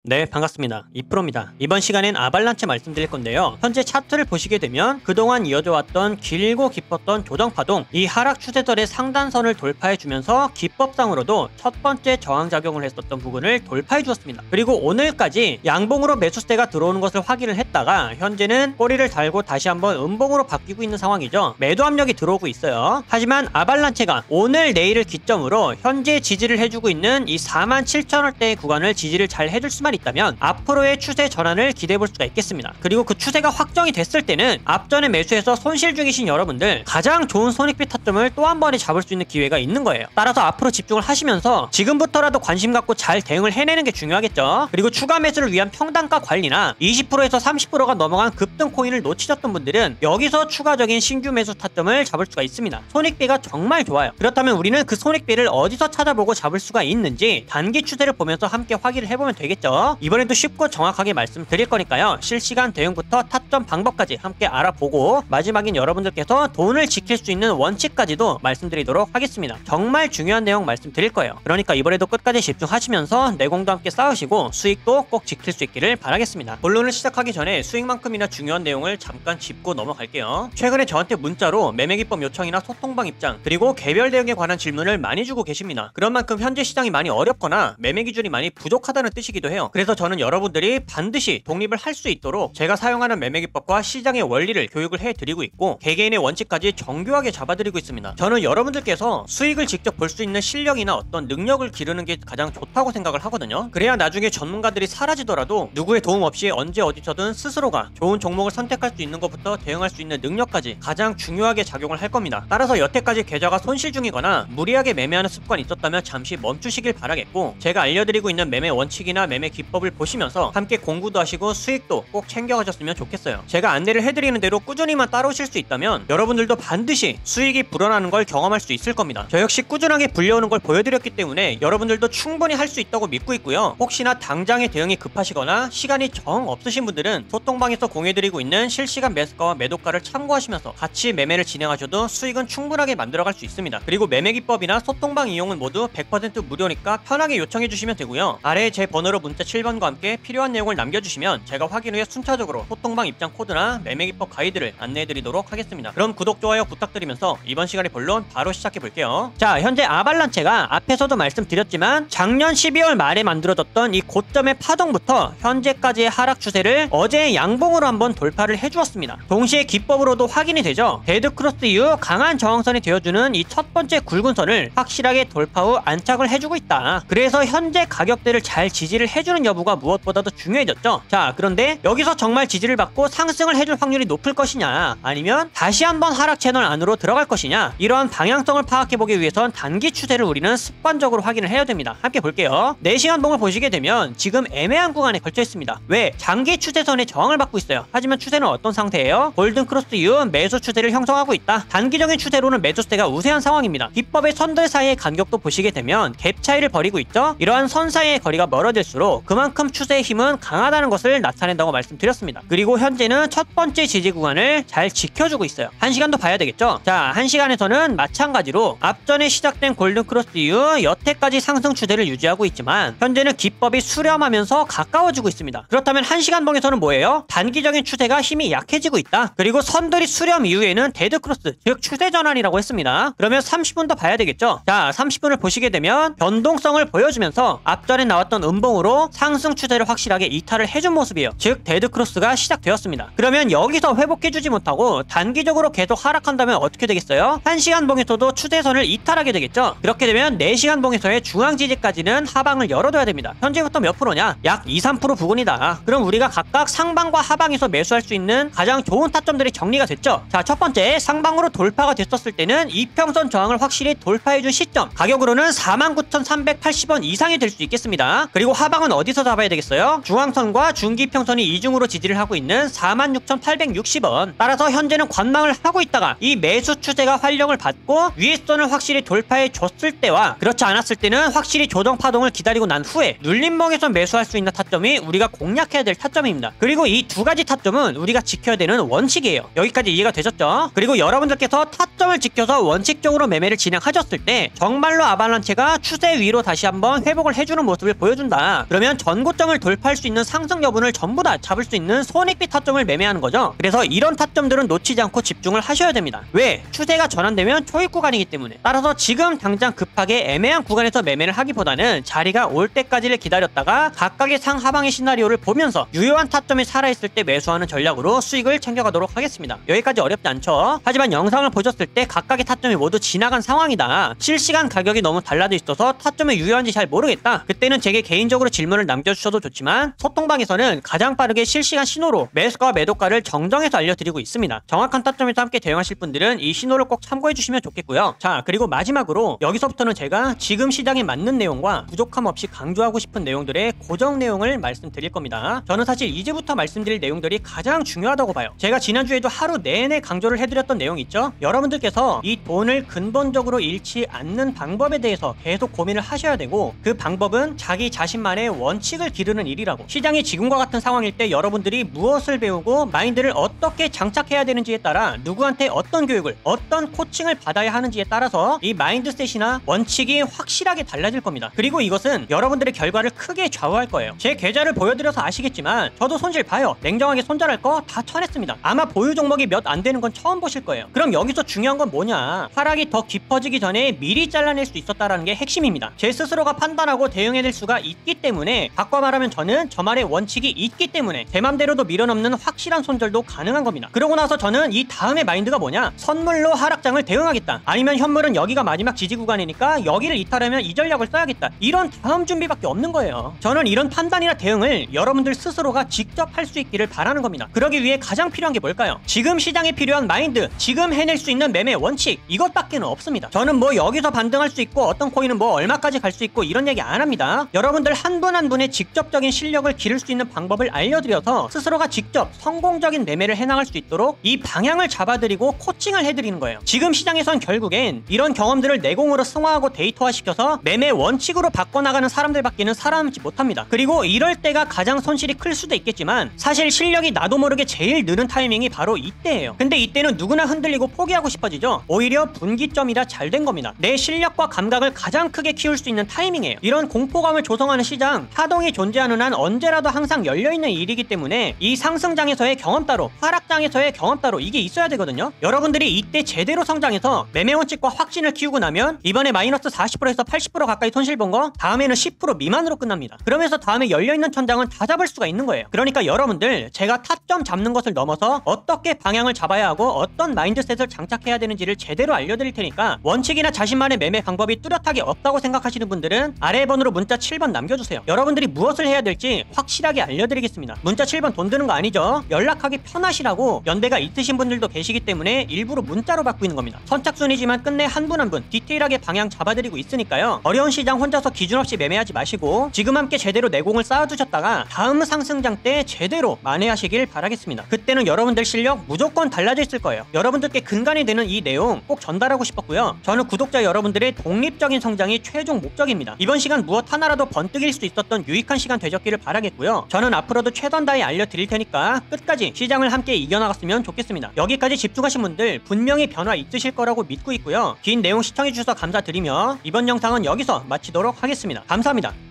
네, 반갑습니다. 이프로입니다. 이번 시간엔 아발란체 말씀드릴 건데요. 현재 차트를 보시게 되면 그동안 이어져 왔던 길고 깊었던 조정파동, 이 하락 추세절의 상단선을 돌파해주면서 기법상으로도 첫 번째 저항작용을 했었던 부분을 돌파해 주었습니다. 그리고 오늘까지 양봉으로 매수세가 들어오는 것을 확인을 했다가 현재는 꼬리를 달고 다시 한번 음봉으로 바뀌고 있는 상황이죠. 매도 압력이 들어오고 있어요. 하지만 아발란체가 오늘 내일을 기점으로 현재 지지를 해주고 있는 이 47,000원대의 구간을 지지를 잘 해줄 수만 있다면 앞으로의 추세 전환을 기대해 볼 수가 있겠습니다. 그리고 그 추세가 확정이 됐을 때는 앞전에 매수해서 손실 중이신 여러분들 가장 좋은 손익비 타점을 또 한 번에 잡을 수 있는 기회가 있는 거예요. 따라서 앞으로 집중을 하시면서 지금부터라도 관심 갖고 잘 대응을 해내는 게 중요하겠죠. 그리고 추가 매수를 위한 평단가 관리나 20%에서 30%가 넘어간 급등 코인을 놓치셨던 분들은 여기서 추가적인 신규 매수 타점을 잡을 수가 있습니다. 손익비가 정말 좋아요. 그렇다면 우리는 그 손익비를 어디서 찾아보고 잡을 수가 있는지 단기 추세를 보면서 함께 확인을 해보면 되겠죠. 이번에도 쉽고 정확하게 말씀드릴 거니까요. 실시간 대응부터 타점 방법까지 함께 알아보고 마지막인 여러분들께서 돈을 지킬 수 있는 원칙까지도 말씀드리도록 하겠습니다. 정말 중요한 내용 말씀드릴 거예요. 그러니까 이번에도 끝까지 집중하시면서 내공도 함께 쌓으시고 수익도 꼭 지킬 수 있기를 바라겠습니다. 본론을 시작하기 전에 수익만큼이나 중요한 내용을 잠깐 짚고 넘어갈게요. 최근에 저한테 문자로 매매기법 요청이나 소통방 입장 그리고 개별 대응에 관한 질문을 많이 주고 계십니다. 그런 만큼 현재 시장이 많이 어렵거나 매매 기준이 많이 부족하다는 뜻이기도 해요. 그래서 저는 여러분들이 반드시 독립을 할 수 있도록 제가 사용하는 매매기법과 시장의 원리를 교육을 해드리고 있고 개개인의 원칙까지 정교하게 잡아드리고 있습니다. 저는 여러분들께서 수익을 직접 볼 수 있는 실력이나 어떤 능력을 기르는 게 가장 좋다고 생각을 하거든요. 그래야 나중에 전문가들이 사라지더라도 누구의 도움 없이 언제 어디서든 스스로가 좋은 종목을 선택할 수 있는 것부터 대응할 수 있는 능력까지 가장 중요하게 작용을 할 겁니다. 따라서 여태까지 계좌가 손실 중이거나 무리하게 매매하는 습관이 있었다면 잠시 멈추시길 바라겠고 제가 알려드리고 있는 매매 원칙이나 매매 기법을 보시면서 함께 공부도 하시고 수익도 꼭 챙겨가셨으면 좋겠어요. 제가 안내를 해드리는 대로 꾸준히만 따라오실 수 있다면 여러분들도 반드시 수익이 불어나는 걸 경험할 수 있을 겁니다. 저 역시 꾸준하게 불려오는 걸 보여드렸기 때문에 여러분들도 충분히 할 수 있다고 믿고 있고요. 혹시나 당장의 대응이 급하시거나 시간이 정 없으신 분들은 소통방에서 공유해드리고 있는 실시간 매수가와 매도가를 참고하시면서 같이 매매를 진행하셔도 수익은 충분하게 만들어갈 수 있습니다. 그리고 매매 기법이나 소통방 이용은 모두 100% 무료니까 편하게 요청해 주시면 되고요. 아래에 제 번호로 문자 7번과 함께 필요한 내용을 남겨주시면 제가 확인 후에 순차적으로 소통방 입장 코드나 매매 기법 가이드를 안내해 드리도록 하겠습니다. 그럼 구독, 좋아요 부탁드리면서 이번 시간의 본론 바로 시작해 볼게요. 자, 현재 아발란체가 앞에서도 말씀드렸지만 작년 12월 말에 만들어졌던 이 고점의 파동부터 현재까지의 하락 추세를 어제 양봉으로 한번 돌파를 해주었습니다. 동시에 기법으로도 확인이 되죠. 데드크로스 이후 강한 저항선이 되어주는 이 첫 번째 굵은 선을 확실하게 돌파 후 안착을 해주고 있다. 그래서 현재 가격대를 잘 지지를 해주는 여부가 무엇보다도 중요해졌죠. 자, 그런데 여기서 정말 지지를 받고 상승을 해줄 확률이 높을 것이냐 아니면 다시 한번 하락 채널 안으로 들어갈 것이냐, 이러한 방향성을 파악해보기 위해선 단기 추세를 우리는 습관적으로 확인을 해야 됩니다. 함께 볼게요. 4시간 봉을 보시게 되면 지금 애매한 구간에 걸쳐 있습니다. 왜? 장기 추세선에 저항을 받고 있어요. 하지만 추세는 어떤 상태예요? 골든크로스 이후 매수 추세를 형성하고 있다. 단기적인 추세로는 매수세가 우세한 상황입니다. 기법의 선들 사이의 간격도 보시게 되면 갭 차이를 벌이고 있죠. 이러한 선 사이의 거리가 멀어질수록 그만큼 추세의 힘은 강하다는 것을 나타낸다고 말씀드렸습니다. 그리고 현재는 첫 번째 지지 구간을 잘 지켜주고 있어요. 1시간도 봐야 되겠죠. 자, 1시간에서는 마찬가지로 앞전에 시작된 골든크로스 이후 여태까지 상승 추세를 유지하고 있지만 현재는 기법이 수렴하면서 가까워지고 있습니다. 그렇다면 1시간 봉에서는 뭐예요? 단기적인 추세가 힘이 약해지고 있다. 그리고 선들이 수렴 이후에는 데드크로스, 즉 추세 전환이라고 했습니다. 그러면 30분 더 봐야 되겠죠. 자, 30분을 보시게 되면 변동성을 보여주면서 앞전에 나왔던 음봉으로 상승 추세를 확실하게 이탈을 해준 모습이에요. 즉 데드크로스가 시작되었습니다. 그러면 여기서 회복해주지 못하고 단기적으로 계속 하락한다면 어떻게 되겠어요? 1시간 봉에서도 추세선을 이탈하게 되겠죠. 그렇게 되면 4시간 봉에서의 중앙 지지까지는 하방을 열어둬야 됩니다. 현재부터 몇 프로냐? 약 2~3% 부근이다. 그럼 우리가 각각 상방과 하방에서 매수할 수 있는 가장 좋은 타점들이 정리가 됐죠. 자, 첫 번째, 상방으로 돌파가 됐었을 때는 이평선 저항을 확실히 돌파해준 시점, 가격으로는 49,380원 이상이 될 수 있겠습니다. 그리고 하방은 어디서 잡아야 되겠어요? 중앙선과 중기평선이 이중으로 지지를 하고 있는 46,860원. 따라서 현재는 관망을 하고 있다가 이 매수 추세가 활력을 받고 위에선을 확실히 돌파해 줬을 때와 그렇지 않았을 때는 확실히 조정 파동을 기다리고 난 후에 눌림봉에서 매수할 수 있는 타점이 우리가 공략해야 될 타점입니다. 그리고 이 두 가지 타점은 우리가 지켜야 되는 원칙이에요. 여기까지 이해가 되셨죠? 그리고 여러분들께서 타점을 지켜서 원칙적으로 매매를 진행하셨을 때 정말로 아발란체가 추세 위로 다시 한번 회복을 해주는 모습을 보여준다. 그러면 전고점을 돌파할 수 있는 상승 여분을 전부 다 잡을 수 있는 손익비 타점을 매매하는 거죠. 그래서 이런 타점들은 놓치지 않고 집중을 하셔야 됩니다. 왜? 추세가 전환되면 초입 구간이기 때문에. 따라서 지금 당장 급하게 애매한 구간에서 매매를 하기보다는 자리가 올 때까지를 기다렸다가 각각의 상하방의 시나리오를 보면서 유효한 타점이 살아있을 때 매수하는 전략으로 수익을 챙겨가도록 하겠습니다. 여기까지 어렵지 않죠? 하지만 영상을 보셨을 때 각각의 타점이 모두 지나간 상황이다, 실시간 가격이 너무 달라져 있어서 타점이 유효한지 잘 모르겠다, 그때는 제게 개인적으로 질문을 남겨주셔도 좋지만 소통방에서는 가장 빠르게 실시간 신호로 매수가와 매도가를 정정해서 알려드리고 있습니다. 정확한 타점에서 함께 대응하실 분들은 이 신호를 꼭 참고해주시면 좋겠고요. 자, 그리고 마지막으로 여기서부터는 제가 지금 시장에 맞는 내용과 부족함 없이 강조하고 싶은 내용들의 고정 내용을 말씀드릴 겁니다. 저는 사실 이제부터 말씀드릴 내용들이 가장 중요하다고 봐요. 제가 지난주에도 하루 내내 강조를 해드렸던 내용 있죠? 여러분들께서 이 돈을 근본적으로 잃지 않는 방법에 대해서 계속 고민을 하셔야 되고, 그 방법은 자기 자신만의 원칙을 기르는 일이라고. 시장이 지금과 같은 상황일 때 여러분들이 무엇을 배우고 마인드를 어떻게 장착해야 되는지에 따라 누구한테 어떤 교육을, 어떤 코칭을 받아야 하는지에 따라서 이 마인드셋이나 원칙이 확실하게 달라질 겁니다. 그리고 이것은 여러분들의 결과를 크게 좌우할 거예요. 제 계좌를 보여드려서 아시겠지만 저도 손실 봐요. 냉정하게 손절할 거 다 쳐냈습니다. 아마 보유 종목이 몇 안 되는 건 처음 보실 거예요. 그럼 여기서 중요한 건 뭐냐? 하락이 더 깊어지기 전에 미리 잘라낼 수 있었다라는 게 핵심입니다. 제 스스로가 판단하고 대응해낼 수가 있기 때문에, 바꿔 말하면 저는 저만의 원칙이 있기 때문에 제 맘대로도 밀어넘는 확실한 손절도 가능한 겁니다. 그러고 나서 저는 이 다음에 마인드가 뭐냐? 선물로 하락장을 대응하겠다, 아니면 현물은 여기가 마지막 지지 구간이니까 여기를 이탈하면 이 전략을 써야겠다, 이런 다음 준비밖에 없는 거예요. 저는 이런 판단이나 대응을 여러분들 스스로가 직접 할 수 있기를 바라는 겁니다. 그러기 위해 가장 필요한 게 뭘까요? 지금 시장에 필요한 마인드, 지금 해낼 수 있는 매매 원칙, 이것밖에는 없습니다. 저는 뭐 여기서 반등할 수 있고 어떤 코인은 뭐 얼마까지 갈 수 있고 이런 얘기 안 합니다. 여러분들 한 분 한 분의 직접적인 실력을 기를 수 있는 방법을 알려드려서 스스로가 직접 성공적인 매매를 해나갈 수 있도록 이 방향을 잡아드리고 코칭을 해드리는 거예요. 지금 시장에선 결국엔 이런 경험들을 내공으로 승화하고 데이터화시켜서 매매 원칙으로 바꿔나가는 사람들밖에는 살아남지 못합니다. 그리고 이럴 때가 가장 손실이 클 수도 있겠지만 사실 실력이 나도 모르게 제일 느는 타이밍이 바로 이때예요. 근데 이때는 누구나 흔들리고 포기하고 싶어지죠. 오히려 분기점이라 잘 된 겁니다. 내 실력과 감각을 가장 크게 키울 수 있는 타이밍이에요. 이런 공포감을 조성하는 시장, 파동이 존재하는 한 언제라도 항상 열려있는 일이기 때문에 이 상승장에서의 경험 따로, 하락장에서의 경험 따로, 이게 있어야 되거든요. 여러분들이 이때 제대로 성장해서 매매 원칙과 확신을 키우고 나면 이번에 마이너스 40%에서 80% 가까이 손실 본 거 다음에는 10% 미만으로 끝납니다. 그러면서 다음에 열려있는 천장은 다 잡을 수가 있는 거예요. 그러니까 여러분들, 제가 타점 잡는 것을 넘어서 어떻게 방향을 잡아야 하고 어떤 마인드셋을 장착해야 되는지를 제대로 알려드릴 테니까, 원칙이나 자신만의 매매 방법이 뚜렷하게 없다고 생각하시는 분들은 아래 번호로 문자 7번 남겨주세요. 여러분들이 무엇을 해야 될지 확실하게 알려드리겠습니다. 문자 7번 돈 드는 거 아니죠? 연락하기 편하시라고 연대가 있으신 분들도 계시기 때문에 일부러 문자로 받고 있는 겁니다. 선착순이지만 끝내 한 분 한 분 디테일하게 방향 잡아드리고 있으니까요. 어려운 시장 혼자서 기준 없이 매매하지 마시고 지금 함께 제대로 내공을 쌓아두셨다가 다음 상승장 때 제대로 만회하시길 바라겠습니다. 그때는 여러분들 실력 무조건 달라져 있을 거예요. 여러분들께 근간이 되는 이 내용 꼭 전달하고 싶었고요. 저는 구독자 여러분들의 독립적인 성장이 최종 목적입니다. 이번 시간 무엇 하나라도 번뜩일 수 있었던 유익한 시간 되셨기를 바라겠고요. 저는 앞으로도 최선 다해 알려드릴 테니까 끝까지 시장을 함께 이겨나갔으면 좋겠습니다. 여기까지 집중하신 분들 분명히 변화 있으실 거라고 믿고 있고요. 긴 내용 시청해주셔서 감사드리며 이번 영상은 여기서 마치도록 하겠습니다. 감사합니다.